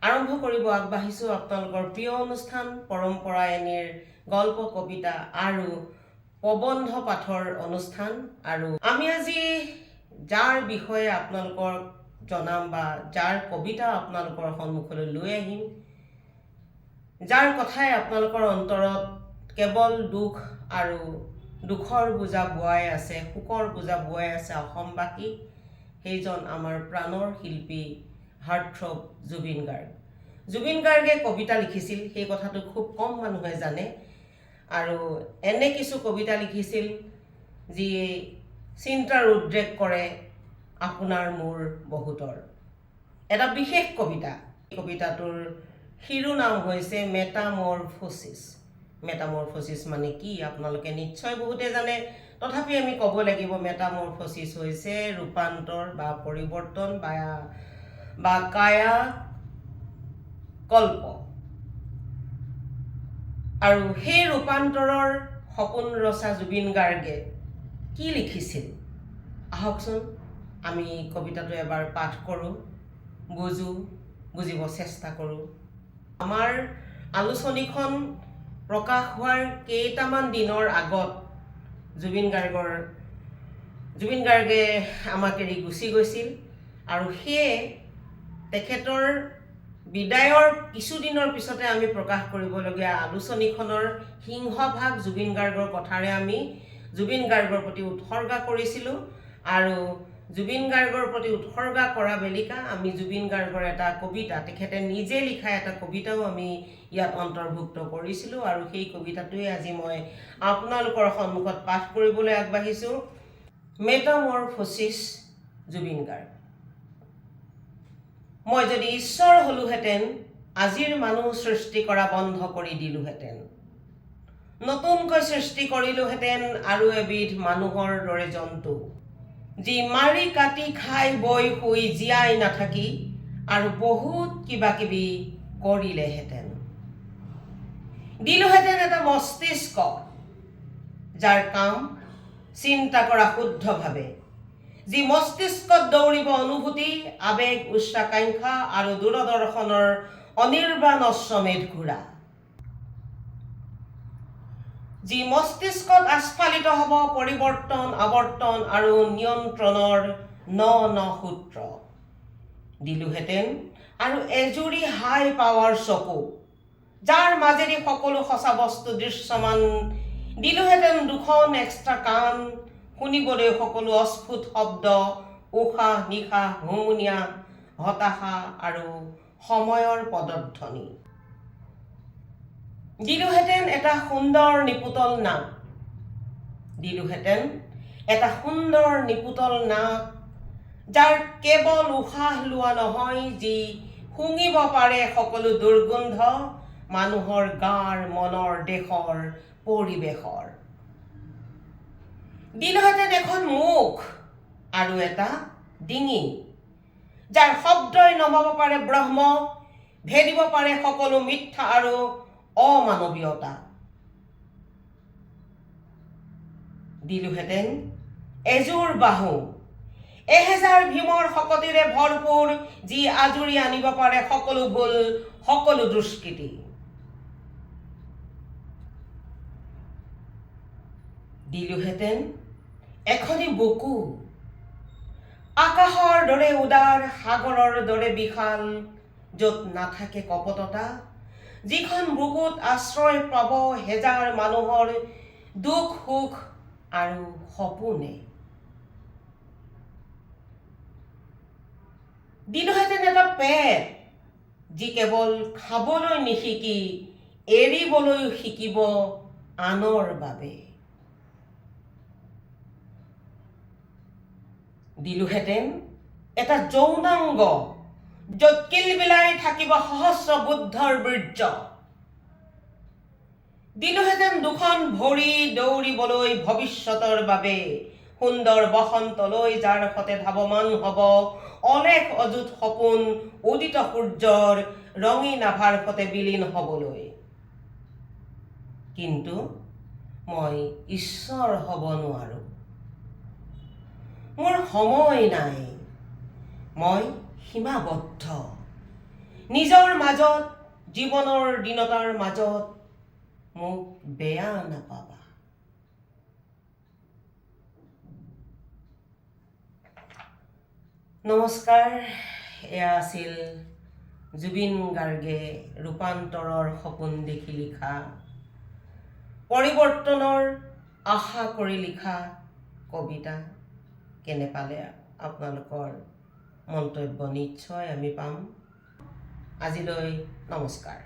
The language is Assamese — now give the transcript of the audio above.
আৰম্ভ কৰিব আগবাঢ়িছোঁ আপোনালোকৰ প্ৰিয় অনুষ্ঠান পৰম্পৰা এনিৰ গল্প কবিতা আৰু প্ৰবন্ধ পাঠৰ অনুষ্ঠান। আৰু আমি আজি যাৰ বিষয়ে আপোনালোকক জনাম বা যাৰ কবিতা আপোনালোকৰ সন্মুখলৈ লৈ আহিম, যাৰ কথাই আপোনালোকৰ অন্তৰত কেৱল দুখ আৰু দুখৰ বোজা বোৱাই আছে, সুখৰ বোজা বোৱাই আছে অসমবাসী, সেইজন আমাৰ প্ৰাণৰ শিল্পী হাৰ্টথ্ৰব জুবিন গাৰ্গ। জুবিন গাৰ্গে কবিতা লিখিছিল, সেই কথাটো খুব কম মানুহে জানে। আৰু এনে কিছু কবিতা লিখিছিল যিয়ে চিন্তাৰ উদ্ৰেক কৰে আপোনাৰ মোৰ বহুতৰ। এটা বিশেষ কবিতা, কবিতাটোৰ শিৰোনাম হৈছে মেটামৰফোচিছ। মেটামৰফোচিছ মানে কি আপোনালোকে নিশ্চয় বহুতে জানে, তথাপি আমি ক'ব লাগিব মেটামৰফোচিছ হৈছে ৰূপান্তৰ বা পৰিৱৰ্তন বা কায়া কল্প। আৰু সেই ৰূপান্তৰৰ সপোন ৰচা জুবিন গাৰ্গে কি লিখিছিল আহকচোন আমি কবিতাটো এবাৰ পাঠ কৰোঁ, বুজিব চেষ্টা কৰোঁ। আমাৰ আলোচনীখন প্ৰকাশ হোৱাৰ কেইটামান দিনৰ আগত জুবিন গাৰ্গে আমাক এৰি গুচি গৈছিল। আৰু সেয়ে তেখেতৰ বিদায়ৰ কিছুদিনৰ পিছতে আমি প্ৰকাশ কৰিবলগীয়া আলোচনীখনৰ সিংহভাগ জুবিন গাৰ্গৰ কথাৰে আমি জুবিন গাৰ্গৰ প্ৰতি উৎসৰ্গা কৰিছিলোঁ। আৰু জুবিন গাৰ্গৰ প্ৰতি উৎসৰ্গা কৰা বেলিকা আমি জুবিন গাৰ্গৰ এটা কবিতা, তেখেতে নিজে লিখা এটা কবিতাও আমি ইয়াত অন্তৰ্ভুক্ত কৰিছিলোঁ। আৰু সেই কবিতাটোৱে আজি মই আপোনালোকৰ সন্মুখত পাঠ কৰিবলৈ আগবাঢ়িছোঁ। মেটামৰফোচিছ জুবিন গাৰ্গ। মই যদি ঈশ্বৰ হলোহেঁতেন, আজিৰ মানুহ সৃষ্টি কৰা বন্ধ কৰি দিলোহেঁতেন। নতুনকৈ সৃষ্টি কৰিলোহেঁতেন আৰু এবিধ মানুহৰ দৰে জন্তু, যি মাৰি কাটি খাই বৈ শুই জীয়াই নাথাকি আৰু বহুত কিবা কিবি কৰিলেহেঁতেন। দিলোহেঁতেন এটা মস্তিষ্ক, যাৰ কাম চিন্তা কৰা শুদ্ধভাৱে, যি মস্তিষ্কত দৌৰিব অনুভূতি, আবেগ, উচ্চাকাংক্ষা আৰু দূৰদৰ্শনৰ অনিৰ্বাণ অশ্বমেধ ঘোঁৰা, যি মস্তিষ্কত আস্ফালিত হ'ব পৰিৱৰ্তন, আৱৰ্তন আৰু নিয়ন্ত্ৰণৰ ন সূত্ৰ। দিলোহেঁতেন আৰু এজুৰি হাই পাৱাৰ চকু, যাৰ মাজেদি সকলো সঁচা বস্তু দৃশ্যমান। দিলোহেঁতেন দুখন এক্সট্ৰা কাণ, শুনিবলৈ সকলো অস্ফুট শব্দ, উশাহ নিশাহ, হুমুনিয়া, হতাশা আৰু সময়ৰ পদধ্বনি। দিলোহেঁতেন এটা সুন্দৰ নিপুতল নাক, দিলোহেঁতেন এটা সুন্দৰ নিপুতল নাক, যাৰ কেৱল উশাহ লোৱা নহয়, যি শুঙিব পাৰে সকলো দুৰ্গন্ধ মানুহৰ গাৰ, মনৰ, দেশৰ, পৰিৱেশৰ। দিলোহেঁতেন এখন মুখ আৰু এটা ডিঙি, যাৰ শব্দই নমাব পাৰে ব্ৰহ্ম, ভেদিব পাৰে সকলো মিথ্যা আৰু অমানৱীয়তা। দিলোহেঁতেন এযোৰ বাহু, এহেজাৰ ভীমৰ শকতিৰে ভৰপূৰ, যি আজুৰি আনিব পাৰে সকলো ভুল, সকলো দুষ্কৃতি। দিলোহেঁতেন এখনি বুকু, আকাশৰ দৰে উদাৰ, সাগৰৰ দৰে বিশাল, য'ত নাথাকে কপটতা, যিখন বুকুত আশ্ৰয় পাব হেজাৰ মানুহৰ দুখ সুখ আৰু সপোনে। দিলোহেঁতেন এটা পেট, যি কেৱল খাবলৈ নিশিকি এৰিবলৈও শিকিব আনৰ বাবে। দিলোহেঁতেন এটা যৌনাংগ, য'ত কিলবিলাই থাকিব সহস্ৰ বুদ্ধৰ বীৰ্য। দিলোহেঁতেন দুখন ভৰি দৌৰিবলৈ ভৱিষ্যতৰ বাবে, সুন্দৰ বসন্তলৈ, যাৰ সতে ধাৱমান হ'ব অলেখ অযুত সপোন, উদিত সূৰ্যৰ ৰঙীন আভাৰ সতে বিলীন হ'বলৈ। কিন্তু মই ঈশ্বৰ হ'ব নোৱাৰো, মোৰ সময় নাই, মই সীমাবদ্ধ। নিজৰ মাজত জীৱনৰ দিনতাৰ মাজত মোক বেয়া নাপাবা। নমস্কাৰ, এয়া আছিল জুবিন গাৰ্গে ৰূপান্তৰৰ সপোন দেখি লিখা, পৰিৱৰ্তনৰ আশা কৰি লিখা কবিতা। কেনে পালে আপোনালোকৰ মন্তব্য নিশ্চয় আমি পাম। আজিলৈ নমস্কাৰ।